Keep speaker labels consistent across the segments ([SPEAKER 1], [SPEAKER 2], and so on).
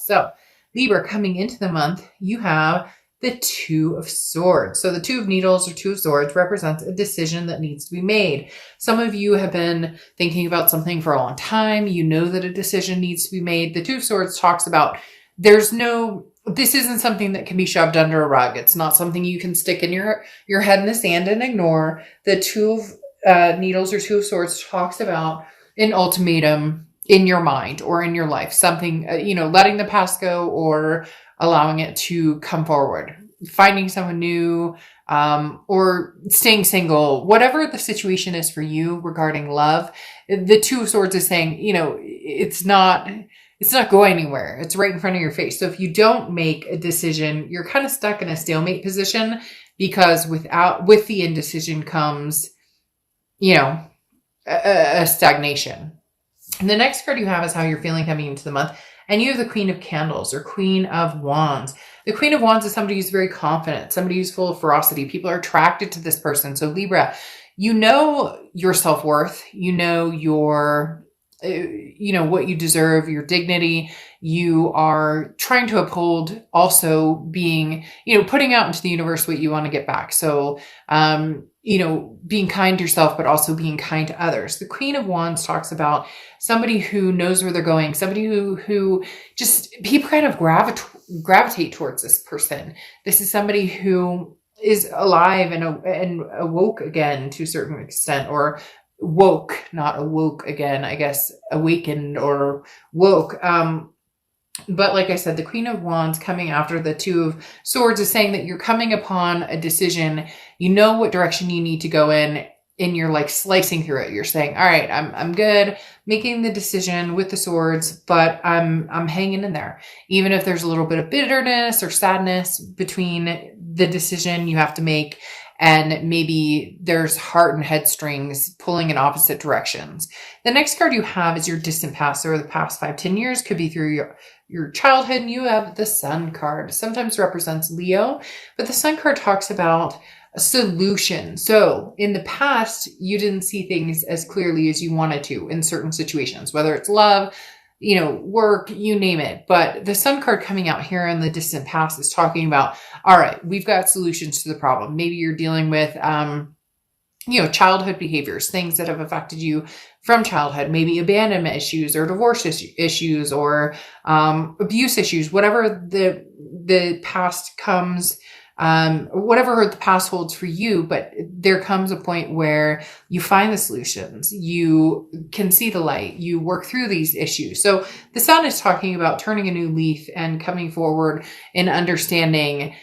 [SPEAKER 1] So Libra, coming into the month, you have the Two of Swords. So the Two of Needles or Two of Swords represents a decision that needs to be made. Some of you have been thinking about something for a long time. You know that a decision needs to be made. The Two of Swords talks about this isn't something that can be shoved under a rug. It's not something you can stick in your head in the sand and ignore. The Two of Needles or Two of Swords talks about an ultimatum in your mind or in your life, something, letting the past go or allowing it to come forward, finding someone new, or staying single, whatever the situation is for you regarding love. The Two of Swords is saying, it's not going anywhere. It's right in front of your face. So if you don't make a decision, you're kind of stuck in a stalemate position, because with the indecision comes, a stagnation. And the next card you have is how you're feeling coming into the month. And you have the Queen of Candles or Queen of Wands. The Queen of Wands is somebody who's very confident, somebody who's full of ferocity. People are attracted to this person. So Libra, you know your self-worth, you know what you deserve, your dignity. You are trying to uphold also being, putting out into the universe what you want to get back. So, being kind to yourself, but also being kind to others. The Queen of Wands talks about somebody who knows where they're going, somebody who just, people kind of gravitate towards this person. This is somebody who is alive and awoke again to a certain extent, or woke, not awoke again, I guess, awakened or woke. But like I said, the Queen of Wands coming after the Two of Swords is saying that you're coming upon a decision. You know what direction you need to go in, and you're like slicing through it. You're saying, all right, I'm good making the decision with the swords, but I'm hanging in there. Even if there's a little bit of bitterness or sadness between the decision you have to make, and maybe there's heart and head strings pulling in opposite directions. The next card you have is your distant past, or the past 5-10 years. Could be through your childhood. And you have the Sun card. Sometimes represents Leo, but the Sun card talks about a solution. So in the past, you didn't see things as clearly as you wanted to in certain situations, whether it's love, work, you name it. But the Sun card coming out here in the distant past is talking about, all right, we've got solutions to the problem. Maybe you're dealing with, childhood behaviors, things that have affected you from childhood, maybe abandonment issues or divorce issues or abuse issues, whatever the past comes, whatever the past holds for you. But there comes a point where you find the solutions, you can see the light, you work through these issues. So the Sun is talking about turning a new leaf and coming forward and understanding,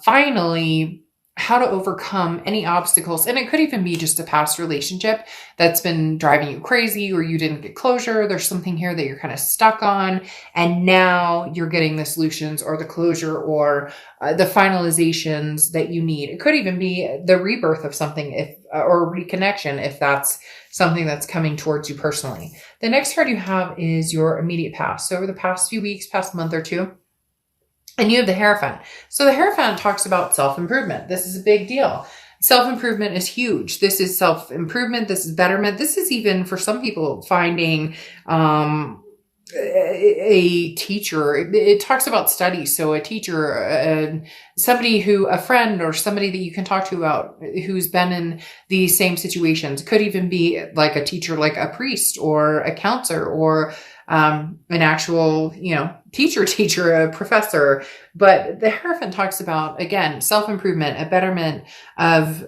[SPEAKER 1] finally, how to overcome any obstacles. And it could even be just a past relationship that's been driving you crazy, or you didn't get closure. There's something here that you're kind of stuck on, and now you're getting the solutions or the closure or the finalizations that you need. It could even be the rebirth of something, or reconnection, if that's something that's coming towards you personally. The next card you have is your immediate past. So over the past few weeks, past month or two, and you have the Hierophant. So the Hierophant talks about self-improvement. This is a big deal. Self-improvement is huge. This is self-improvement. This is betterment. This is even for some people finding a teacher. It talks about studies. So a teacher, a friend or somebody that you can talk to about who's been in these same situations. Could even be like a teacher, like a priest or a counselor, or an actual, teacher, a professor. But the Hierophant talks about, again, self-improvement, a betterment of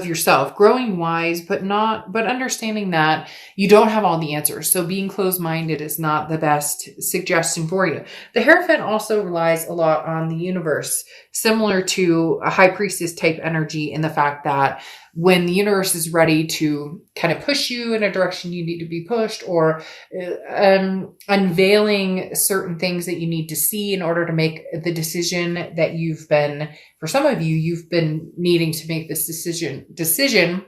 [SPEAKER 1] yourself, growing wise, but understanding that you don't have all the answers. So being closed-minded is not the best suggestion for you. The Hierophant also relies a lot on the universe, similar to a high priestess type energy, in the fact that when the universe is ready to kind of push you in a direction you need to be pushed, or unveiling certain things that you need to see in order to make the decision that for some of you, you've been needing to make this decision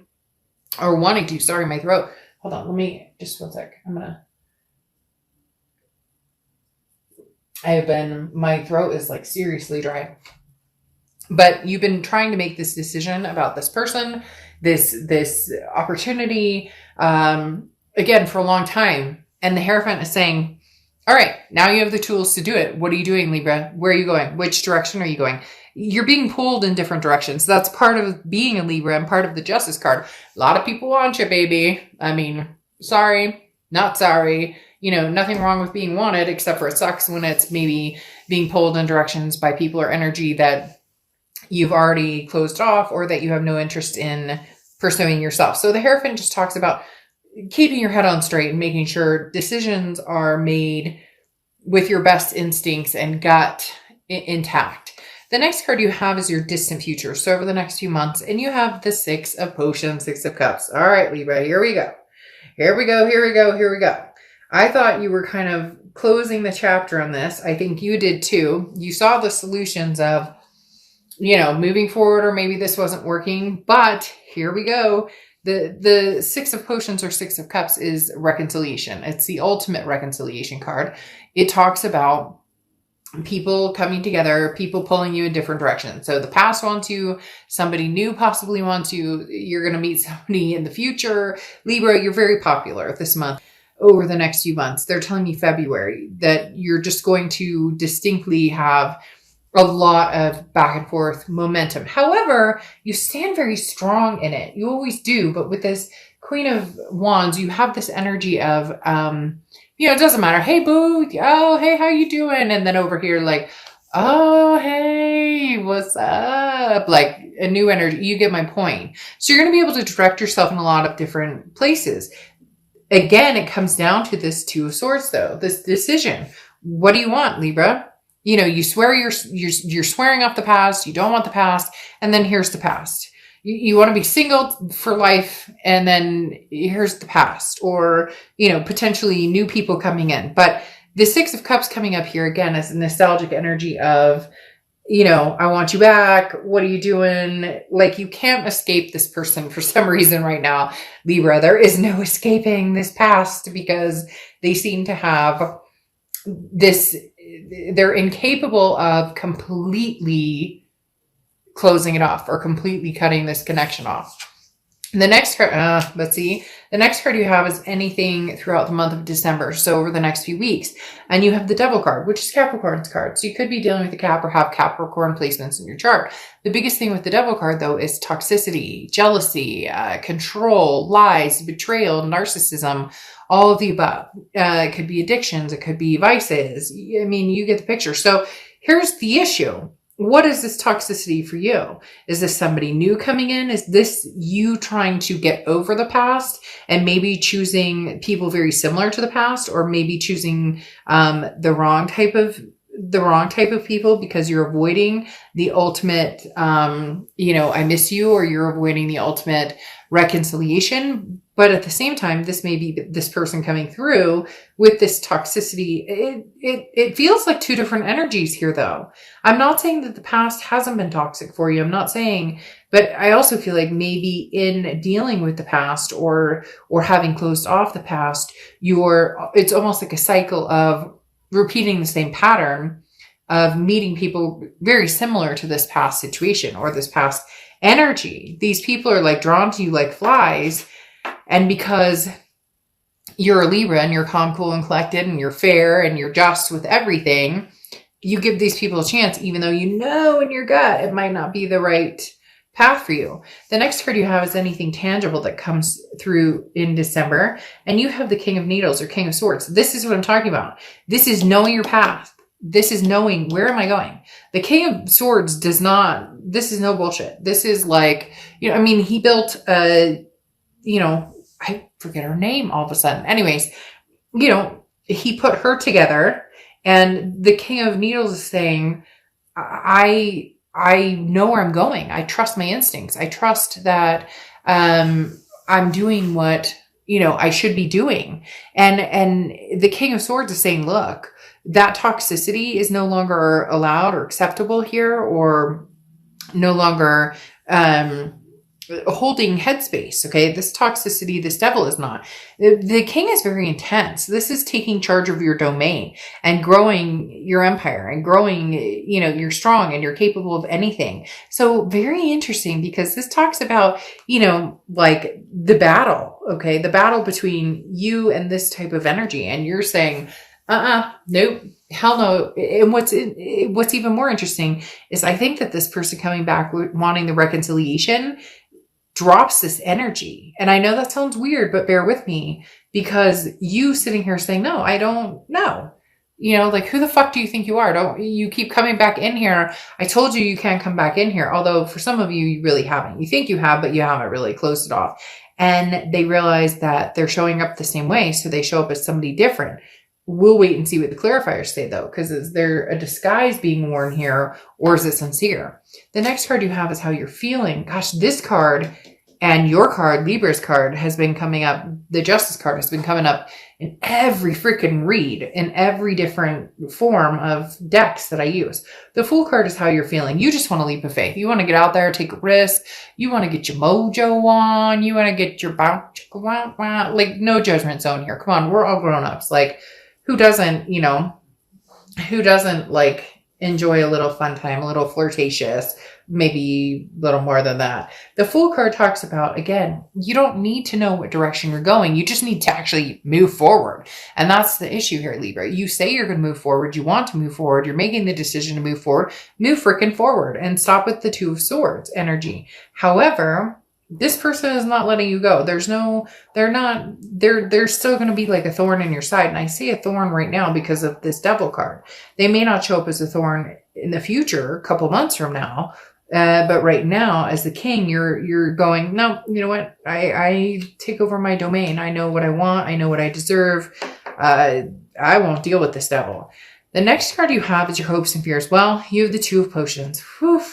[SPEAKER 1] or wanting to. Sorry, my throat. Hold on. Let me just 1 sec. My throat is like seriously dry. But you've been trying to make this decision about this person, this opportunity, again, for a long time. And the Hierophant is saying, All right, now you have the tools to do it. What are you doing, Libra? Where are you going? Which direction are you going? You're being pulled in different directions. That's part of being a Libra and part of the Justice card. A lot of people want you, baby. I mean, sorry, not sorry. Nothing wrong with being wanted, except for it sucks when it's maybe being pulled in directions by people or energy that you've already closed off or that you have no interest in pursuing yourself. So the Hierophant just talks about keeping your head on straight and making sure decisions are made with your best instincts and gut intact. The next card you have is your distant future. So over the next few months, and you have the Six of Potions, Six of Cups. All right, Libra, here we go. Here we go. I thought you were kind of closing the chapter on this. I think you did too. You saw the solutions of, moving forward, or maybe this wasn't working, but here we go. The Six of Potions or Six of Cups is reconciliation. It's the ultimate reconciliation card. It talks about people coming together, people pulling you in different directions. So the past wants you, somebody new possibly wants you, you're going to meet somebody in the future. Libra, you're very popular this month. Over the next few months, they're telling me February, that you're just going to distinctly have a lot of back and forth momentum. However, you stand very strong in it. You always do. But with this Queen of Wands, you have this energy of, it doesn't matter. Hey, boo. Oh, hey, how you doing? And then over here, like, oh, hey, what's up? Like a new energy. You get my point. So you're going to be able to direct yourself in a lot of different places. Again, it comes down to this Two of Swords, though, this decision. What do you want, Libra? You swear you're swearing off the past. You don't want the past. And then here's the past. You want to be single for life. And then here's the past, or, potentially new people coming in. But the Six of Cups coming up here again is a nostalgic energy of, I want you back. What are you doing? Like, you can't escape this person for some reason right now, Libra. There is no escaping this past because they seem to have this, they're incapable of completely closing it off or completely cutting this connection off. The next card, let's see. The next card you have is anything throughout the month of December. So over the next few weeks. And you have the Devil card, which is Capricorn's card. So you could be dealing with a Cap or have Capricorn placements in your chart. The biggest thing with the Devil card, though, is toxicity, jealousy, control, lies, betrayal, narcissism, all of the above. It could be addictions. It could be vices. I mean, you get the picture. So here's the issue. What is this toxicity for you? Is this somebody new coming in? Is this you trying to get over the past and maybe choosing people very similar to the past, or maybe choosing the wrong type of people because you're avoiding the ultimate, I miss you, or you're avoiding the ultimate reconciliation. But at the same time, this may be this person coming through with this toxicity. It feels like two different energies here, though. I'm not saying that the past hasn't been toxic for you. I'm not saying, but I also feel like maybe in dealing with the past or having closed off the past, it's almost like a cycle of repeating the same pattern of meeting people very similar to this past situation or this past energy. These people are like drawn to you like flies. And because you're a Libra and you're calm, cool, and collected, and you're fair and you're just with everything, you give these people a chance, even though you know in your gut it might not be the right path for you. The next card you have is anything tangible that comes through in December. And you have the King of Needles or King of Swords. This is what I'm talking about. This is knowing your path. This is knowing, where am I going? The King of Swords this is no bullshit. This is like, he built I forget her name all of a sudden. Anyways, he put her together, and the King of Needles is saying, I know where I'm going. I trust my instincts. I trust that I'm doing what, I should be doing. And the King of Swords is saying, look, that toxicity is no longer allowed or acceptable here, or no longer holding headspace. Okay. This toxicity, this devil is not. The king is very intense. This is taking charge of your domain and growing your empire and growing, you're strong and you're capable of anything. So very interesting, because this talks about, like the battle. Okay. The battle between you and this type of energy. And you're saying, Nope. Hell no. And what's even more interesting is I think that this person coming back wanting the reconciliation drops this energy. And I know that sounds weird, but bear with me, because you sitting here saying, no, I don't know. Like, who the fuck do you think you are? Don't you keep coming back in here? I told you can't come back in here. Although for some of you, you really haven't. You think you have, but you haven't really closed it off. And they realize that they're showing up the same way. So they show up as somebody different. We'll wait and see what the clarifiers say, though, because is there a disguise being worn here, or is it sincere? The next card you have is how you're feeling. Gosh, this card and your card, Libra's card, has been coming up. The Justice card has been coming up in every freaking read, in every different form of decks that I use. The Fool card is how you're feeling. You just want to leap of faith. You want to get out there, take a risk. You want to get your mojo on. You want to get your bounce. Like, no judgment zone here. Come on, we're all grown-ups. Like, who doesn't like enjoy a little fun time, a little flirtatious, maybe a little more than that. The Fool card talks about, again, you don't need to know what direction you're going. You just need to actually move forward. And that's the issue here, Libra. You say you're going to move forward. You want to move forward. You're making the decision to move forward. Move freaking forward and stop with the Two of Swords energy. However, this person is not letting you go. There's still going to be like a thorn in your side. And I see a thorn right now because of this Devil card. They may not show up as a thorn in the future, a couple months from now. But right now, as the king, you're going, no, you know what? I take over my domain. I know what I want. I know what I deserve. I won't deal with this devil. The next card you have is your hopes and fears. Well, you have the Two of Potions. Whew.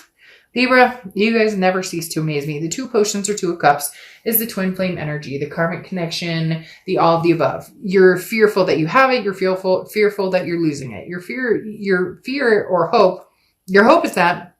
[SPEAKER 1] Libra, you guys never cease to amaze me. The Two of Potions or Two of Cups is the twin flame energy, the karmic connection, the all of the above. You're fearful that you have it. You're fearful that you're losing it. Your fear or hope, your hope is that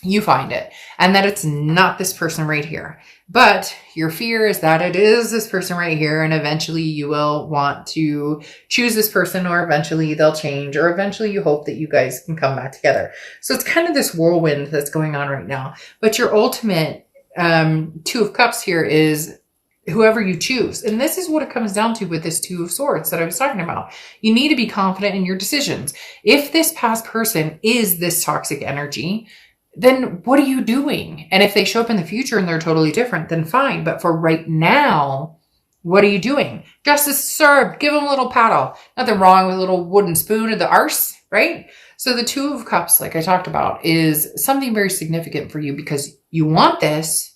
[SPEAKER 1] you find it and that it's not this person right here. But your fear is that it is this person right here, and eventually you will want to choose this person, or eventually they'll change, or eventually you hope that you guys can come back together. So it's kind of this whirlwind that's going on right now. But your ultimate Two of Cups here is whoever you choose. And this is what it comes down to with this Two of Swords that I was talking about. You need to be confident in your decisions. If this past person is this toxic energy, then what are you doing? And if they show up in the future and they're totally different, then fine. But for right now, what are you doing? Justice served. Give them a little paddle. Nothing wrong with a little wooden spoon at the arse, right? So the Two of Cups, like I talked about, is something very significant for you because you want this,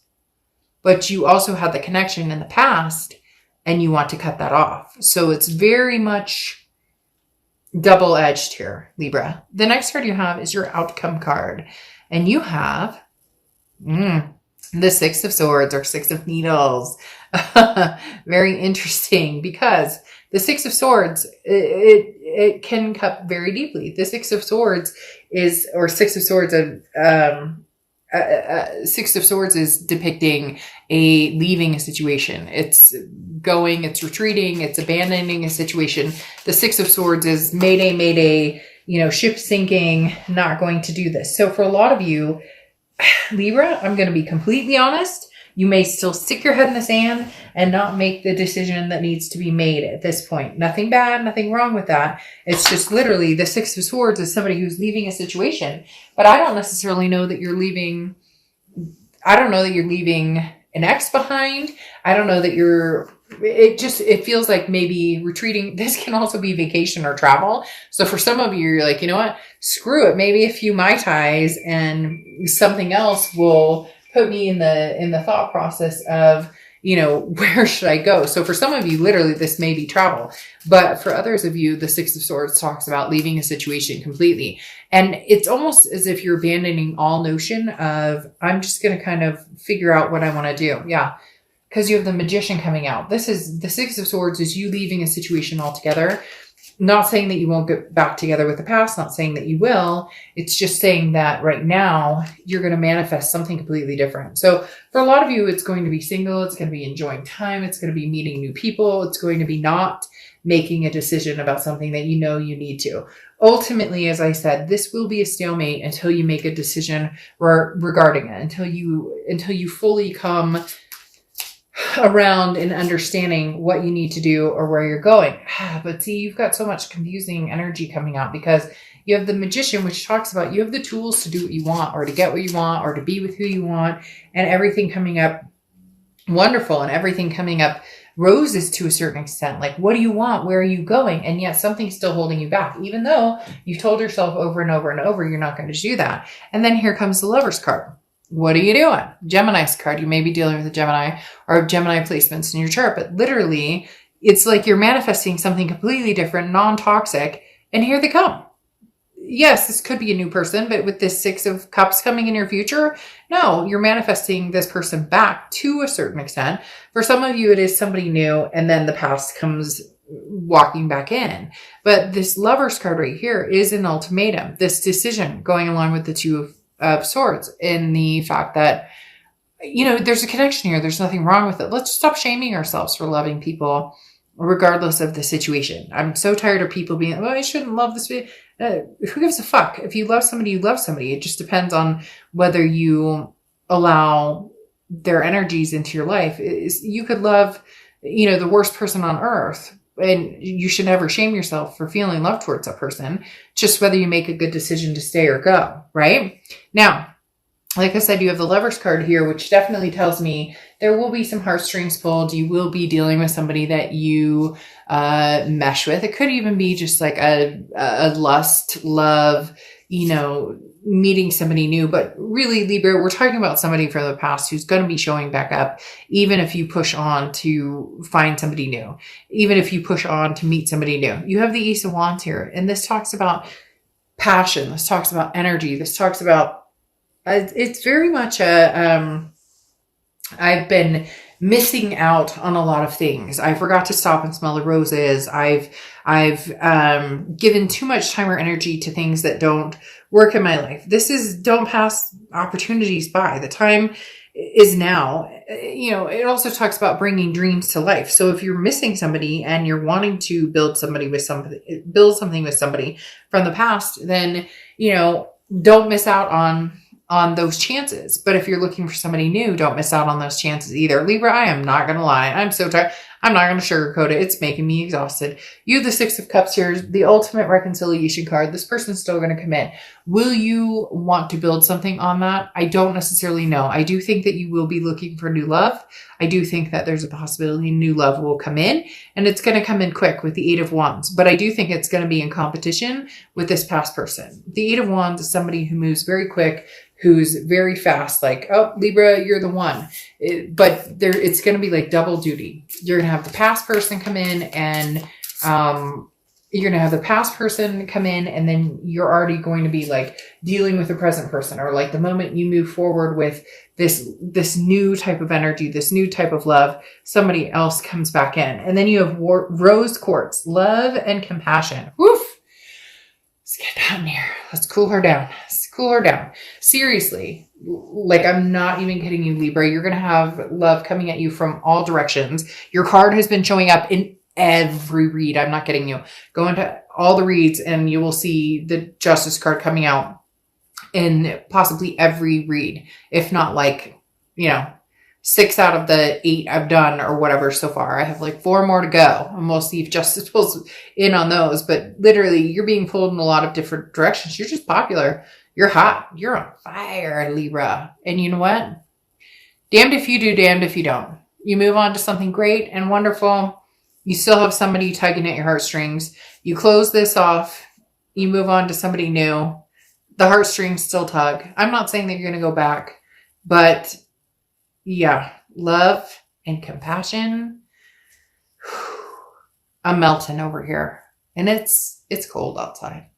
[SPEAKER 1] but you also had the connection in the past and you want to cut that off. So it's very much double-edged here, Libra. The next card you have is your outcome card. And you have the Six of Swords or Six of Needles. Very interesting, because the Six of Swords, it can cut very deeply. The Six of Swords is, or Six of Swords, Six of Swords is depicting leaving a situation. It's going, it's retreating, it's abandoning a situation. The Six of Swords is mayday, mayday, ship sinking, not going to do this. So for a lot of you, Libra, I'm going to be completely honest. You may still stick your head in the sand and not make the decision that needs to be made at this point. Nothing bad, nothing wrong with that. It's just literally the Six of Swords is somebody who's leaving a situation. But I don't necessarily know that you're leaving. I don't know that you're leaving an ex behind. I don't know that it feels like maybe retreating. This can also be vacation or travel. So for some of you, you're like, you know what? Screw it. Maybe a few Mai Tais and something else will put me in the thought process of, where should I go? So for some of you, literally, this may be travel. But for others of you, the Six of Swords talks about leaving a situation completely. And it's almost as if you're abandoning all notion of, I'm just going to kind of figure out what I want to do. Yeah. Because you have the Magician coming out. This is the Six of Swords is you leaving a situation altogether. Not saying that you won't get back together with the past. Not saying that you will. It's just saying that right now you're going to manifest something completely different. So for a lot of you, it's going to be single. It's going to be enjoying time. It's going to be meeting new people. It's going to be not making a decision about something that you need to. Ultimately, as I said, this will be a stalemate until you make a decision regarding it. Until you fully come around and understanding what you need to do or where you're going. But see, you've got so much confusing energy coming out because you have the Magician, which talks about you have the tools to do what you want or to get what you want or to be with who you want, and everything coming up wonderful and everything coming up roses to a certain extent. Like, what do you want? Where are you going? And yet something's still holding you back, even though you've told yourself over and over and over you're not going to do that. And then here comes the Lover's card. What are you doing? Gemini's card. You may be dealing with a Gemini or Gemini placements in your chart, but literally it's like you're manifesting something completely different, non-toxic, and here they come. Yes, this could be a new person, but with this Six of Cups coming in your future, no, you're manifesting this person back to a certain extent. For some of you, it is somebody new, and then the past comes walking back in. But this Lover's card right here is an ultimatum, this decision going along with the Two of Swords, in the fact that, you know, there's a connection here. There's nothing wrong with it. Let's stop shaming ourselves for loving people regardless of the situation. I'm so tired of people being, oh, I shouldn't love this. Who gives a fuck? If you love somebody, you love somebody. It just depends on whether you allow their energies into your life. You could love, you know, the worst person on earth, and you should never shame yourself for feeling love towards that person, just whether you make a good decision to stay or go, right? Now, like I said, you have the Lover's card here, which definitely tells me there will be some heartstrings pulled. You will be dealing with somebody that you mesh with. It could even be just like a lust, love, you know, meeting somebody new. But really, Libra, we're talking about somebody from the past who's going to be showing back up, even if you push on to find somebody new, even if you push on to meet somebody new. You have the Ace of Wands here, and this talks about passion. This talks about energy. This talks about it's very much I've been missing out on a lot of things. I forgot to stop and smell the roses. I've given too much time or energy to things that don't work in my life. This is, don't pass opportunities by. The time is now. You know, it also talks about bringing dreams to life. So if you're missing somebody and you're wanting to build something with somebody from the past, then, you know, don't miss out on those chances. But if you're looking for somebody new, don't miss out on those chances either. Libra, I am not going to lie. I'm so tired. I'm not going to sugarcoat it. It's making me exhausted. You have the Six of Cups here, the ultimate reconciliation card. This person's still going to come in. Will you want to build something on that? I don't necessarily know. I do think that you will be looking for new love. I do think that there's a possibility new love will come in, and it's going to come in quick with the Eight of Wands. But I do think it's going to be in competition with this past person. The Eight of Wands is somebody who moves very quick, who's very fast, like, oh, Libra, you're the one. But it's going to be like double duty. You're going to have the past person come in, and you're going to have the past person come in, and then you're already going to be like dealing with the present person, or like the moment you move forward with this new type of energy, this new type of love, somebody else comes back in. And then you have rose quartz, love and compassion. Woof. Let's get down here. Let's cool her down. Cool her down. Seriously, like, I'm not even kidding you, Libra. You're going to have love coming at you from all directions. Your card has been showing up in every read. I'm not kidding you. Go into all the reads and you will see the Justice card coming out in possibly every read, if not like, you know, 6 out of the 8 I've done or whatever so far. I have like 4 more to go, and we'll see if Justice pulls in on those. But literally, you're being pulled in a lot of different directions. You're just popular. You're hot. You're on fire, Libra. And you know what? Damned if you do, damned if you don't. You move on to something great and wonderful. You still have somebody tugging at your heartstrings. You close this off. You move on to somebody new. The heartstrings still tug. I'm not saying that you're going to go back, but yeah, love and compassion. I'm melting over here, and it's cold outside.